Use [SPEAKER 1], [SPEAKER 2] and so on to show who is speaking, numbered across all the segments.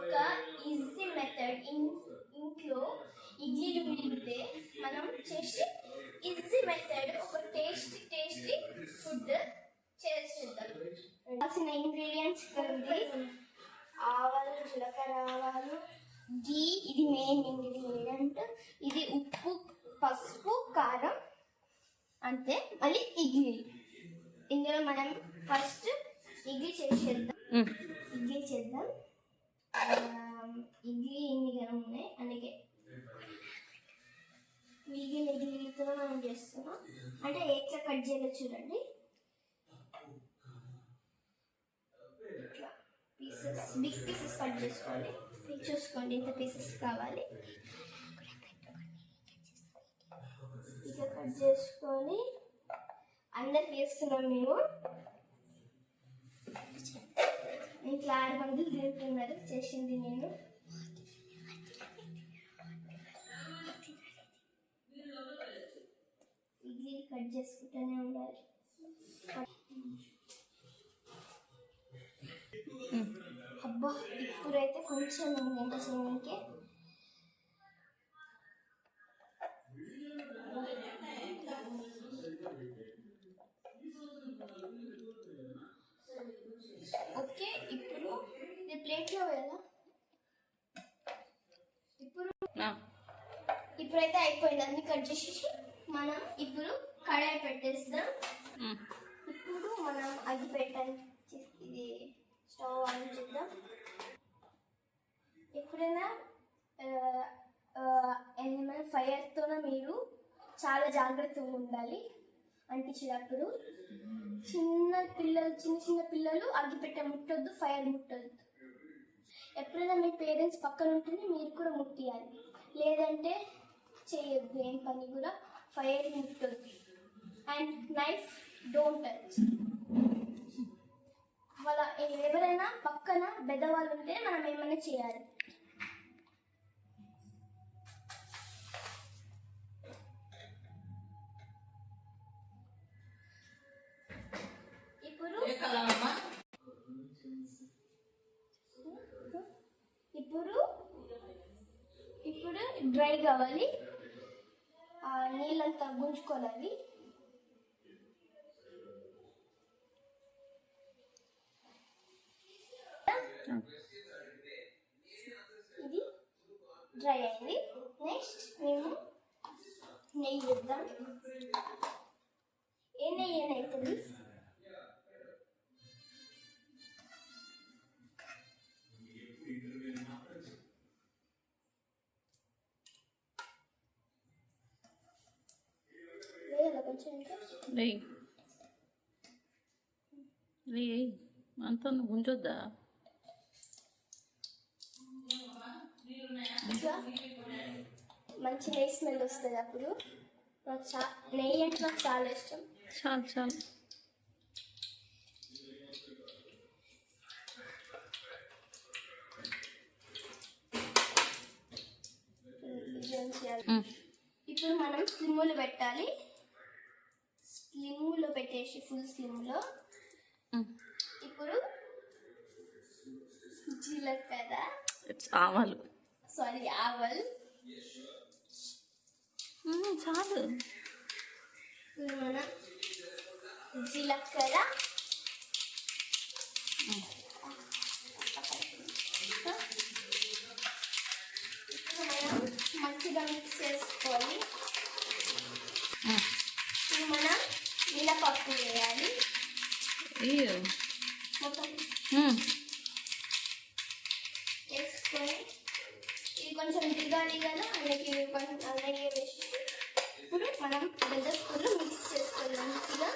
[SPEAKER 1] ఒక easy method ఇంట్లో ఇడ్లీలు మిగిలితే మనం చేసి ఈజీ మెథడ్ ఒక టేస్టీ ఫుడ్ చేసేద్దాం. కావాల్సిన ఇంగ్రీడియంట్స్ కలిగి ఆవాలు, జీలకర్ర ఆవాలు, ఘీ, ఇది మెయిన్ ఇంగ్రీడియంట్. ఇది ఉప్పు, పసుపు, కారం, అంతే. మళ్ళీ ఇడ్లీ. ఇందులో మనం ఫస్ట్ ఇడ్లీ చేద్దాం. ఇడ్లీ ఎన్ని గరం ఉన్నాయి అందుకే ఇడ్లీతో మనం చేస్తున్నాం. అంటే ఎట్లా కట్ చేయాలో చూడండి. ఇట్లా పీసెస్, బిగ్ పీసెస్ కట్ చేసుకోవాలి. చూసుకోండి ఎంత పీసెస్ కావాలి. ఇట్లా కట్ చేసుకొని అందరికి వేస్తున్నాం. మేము ఇంట్లో 6 మంది తింటున్నారు. చేసింది నేను. ఇడ్లీ కట్ చేసుకుంటూనే ఉండాలి. అబ్బా ఇప్పుడైతే కొంచెం ఎంత చేయడానికి ఓకే. ఇప్పుడు ఇది ప్లేట్లో వేయాలా? ఇప్పుడైతే అయిపోయింది. అన్ని కట్ చేసేసి మనం ఇప్పుడు కడాయి పెట్టేస్తాం. ఇప్పుడు మనం అది ఇది స్టవ్ ఆన్ చేద్దాం. ఎప్పుడైనా ఏమైనా ఫైర్తో మీరు చాలా జాగ్రత్తగా ఉండాలి. అనిపించేటప్పుడు చిన్న పిల్లలు అగ్గిపెట్టె ముట్టొద్దు, ఫైర్ ముట్టొద్దు. ఎప్పుడైనా మీ పేరెంట్స్ పక్కన ఉంటేనే మీరు కూడా ముట్టియాలి, లేదంటే చేయొద్దు. ఏం పని కూడా ఫైర్ ముట్టొద్దు. And knife don't touch. వాళ్ళ ఎవరైనా పక్కన పెద్దవాళ్ళు ఉంటే మనం ఏమైనా చేయాలి. ఇప్పుడు డ్రై కావాలి. నీళ్ళంతా గుంజుకోవాలి. ఇది డ్రై అయింది. నెక్స్ట్ మేము నెయ్యి వేద్దాం. ఏ నెయ్యి అవుతుంది?
[SPEAKER 2] అంత ఉంచొద్దా?
[SPEAKER 1] మంచి నెయ్యి స్మెల్ వస్తుంది. అప్పుడు నాకు నెయ్యి అంటే నాకు చాలా ఇష్టం.
[SPEAKER 2] చాలు
[SPEAKER 1] ఇప్పుడు మనం స్లిమ్లో పెట్టాలి. స్లిమ్లో పెట్టేసి ఫుల్ స్లిమ్లో ఇప్పుడు జీలకర్ర,
[SPEAKER 2] ఆవాలు చాలు.
[SPEAKER 1] మనం జీలకర్ర మంచిగా మిక్స్ చేసుకోవాలి. ఇప్పుడు మనం మినపప్పు వేయాలి. మొత్తం వేసుకొని ఇది కొంచెం దిగాలి కదా, అందుకే అలాగే వేసి ఇప్పుడు మనం పెద్ద స్పూన్లో మిక్స్ చేసుకోవాలి మంచిగా.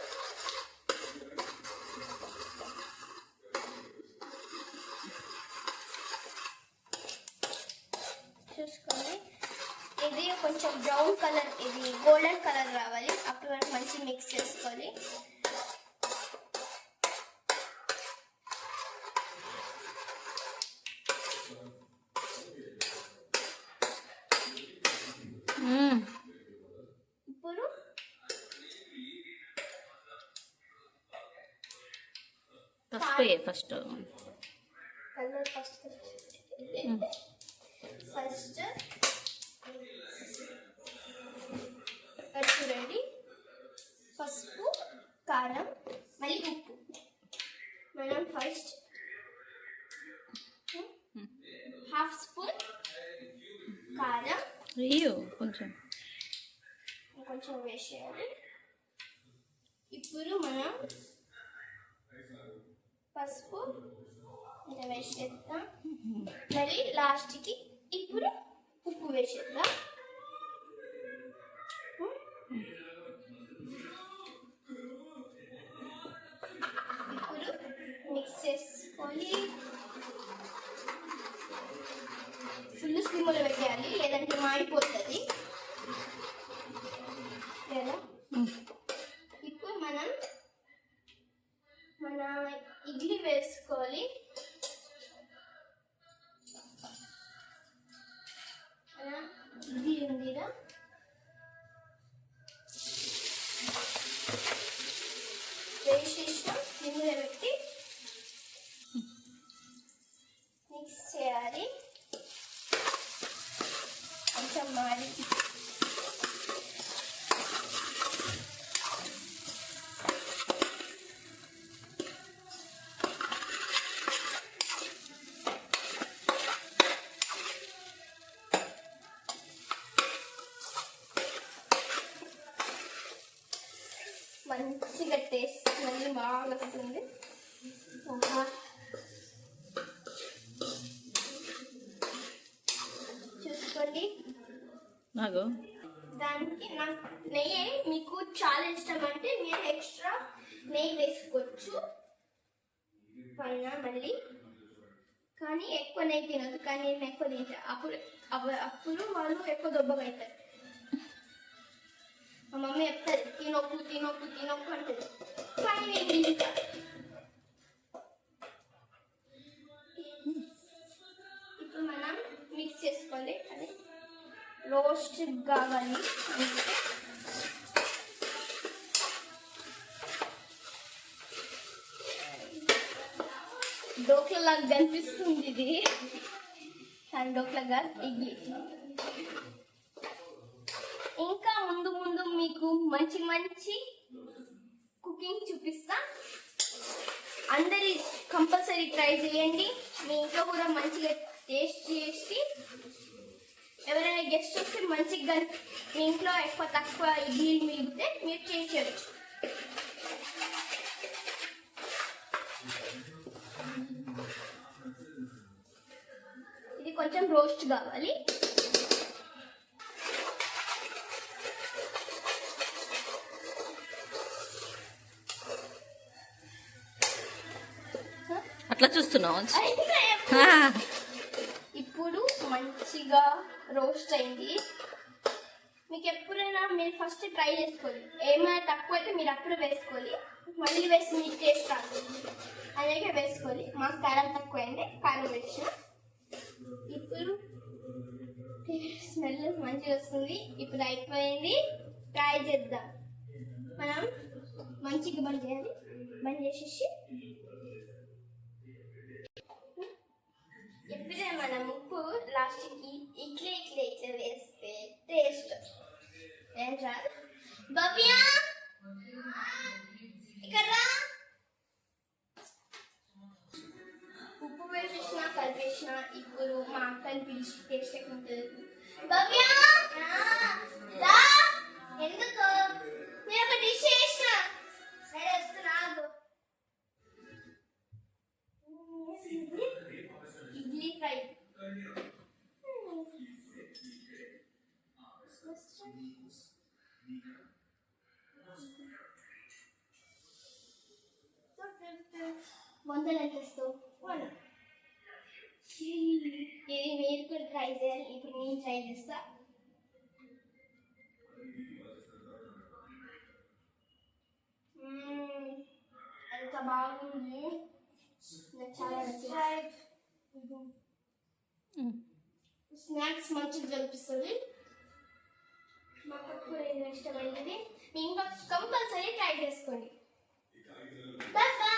[SPEAKER 1] చూసుకొని ఇది కొంచెం బ్రౌన్ కలర్, ఇది గోల్డెన్ కలర్ రావాలి. అప్పుడు మనం మంచిగా మిక్స్ చేసుకోవాలి. ఇప్పుడు
[SPEAKER 2] పసుపు ఫస్ట్
[SPEAKER 1] కలర్ ఫస్ట్ ఫస్ట్ చూడండి, పసుపు, కారం, మళ్ళీ ఉప్పు. మనం ఫస్ట్ హాఫ్ స్పూన్ కారం
[SPEAKER 2] అయ్యో కొంచెం
[SPEAKER 1] కొంచెం వేసేయాలి. ఇప్పుడు మనం పసుపు ఇలా వేసేద్దాం. మళ్ళీ లాస్ట్కి ఇప్పుడు ఉప్పు వేసేద్దాం. ఇప్పుడు మిక్స్ చేసుకొని ఫుల్ స్లిమ్లో పెట్టేయాలి, లేదంటే మాడిపోతుంది. లేదా ఇప్పుడు మనం మన ఇడ్లీ వేసుకోవాలి. మన ఇడ్లీ ఉందిరా, వేసేసాం. స్లిమ్లో పెట్టి మిక్స్ చేయాలి. కొంచెం మాడి మంచిగా టేస్ట్ మళ్ళీ బాగా వస్తుంది. చూసుకోండి.
[SPEAKER 2] నాకు
[SPEAKER 1] దానికి నాకు నెయ్యి మీకు చాలా ఇష్టం అంటే మీరు ఎక్స్ట్రా నెయ్యి వేసుకోవచ్చు పైన మళ్ళీ. కానీ ఎక్కువ నెయ్యి తినదు, కానీ నేను ఎక్కువ తింటా. అప్పుడు వాళ్ళు ఎక్కువ దొబ్బగా అవుతారు. మా మమ్మీ చెప్తారు తినొప్పు తినొప్పు తినొప్పు అంటుంది, కానీ నేను తింటా. ఇప్పుడు మనం మిక్స్ చేసుకోవాలి. అదే రోస్ట్ కావాలి అంటే డోక్లాగా కనిపిస్తుంది ఇది, కానీ డోక్లాగా ఇడ్లీ. ఇంకా ముందు ముందు మీకు మంచి మంచి కుకింగ్ చూపిస్తా. అందరి కంపల్సరీ ట్రై చేయండి. మీ ఇంట్లో కూడా మంచిగా టేస్ట్ చేసి ఎవరైనా గెస్ట్ వస్తే మంచిగా మీ ఇంట్లో ఎక్కువ తక్కువ ఇడ్లీలు మిగిలితే మీరు చేసేయచ్చు. ఇది కొంచెం రోస్ట్ కావాలి.
[SPEAKER 2] అట్లా చూస్తున్నావు.
[SPEAKER 1] ఇప్పుడు మంచిగా రోస్ట్ అయింది. మీకు ఎప్పుడైనా మీరు ఫస్ట్ ట్రై చేసుకోవాలి. ఏమైనా తక్కువ అయితే మీరు అప్పుడు వేసుకోవాలి, మళ్ళీ వేసి మీకు టేస్ట్ రాదు అలాగే వేసుకోవాలి. మాకు కారం తక్కువ అయింది, కారం వేసిన. ఇప్పుడు స్మెల్ మంచిగా వస్తుంది. ఇప్పుడు అయిపోయింది, ట్రై చేద్దాం. మనం మంచిగా బంద్ చేయాలి. బంద్ చేసేసి ఎప్పుడైనా మనం ఉప్పు లాస్ట్కి ఇట్లా ఇట్లా ఇట్లా వేస్తే టేస్ట్ ఏంట్రా బబియా ఇక్కడ ఉప్పు వేసేసిన కలిపేసిన. ఇప్పుడు మా అక్కని పిలిచి టేస్ట్ ఎక్కువ ఉంటుంది. బబియా ఎందుకు నేను ఒక డిష్ చేసిన సరే వస్తున్నా. ఇడ్లీ ఫ్రై వందలు ఎంతేస్తావు? ఇది మీరు కూడా ట్రై చేయాలి. ఇప్పుడు నేను ట్రై చేస్తా. ఎంత బాగుంది, నాకు చాలా నచ్చింది. స్నాక్స్ మంచిగా కనిపిస్తుంది. మా పక్కన ఇష్టమైనది. ఇంకా కంపల్సరీ ట్రై చేసుకోండి. Bye bye.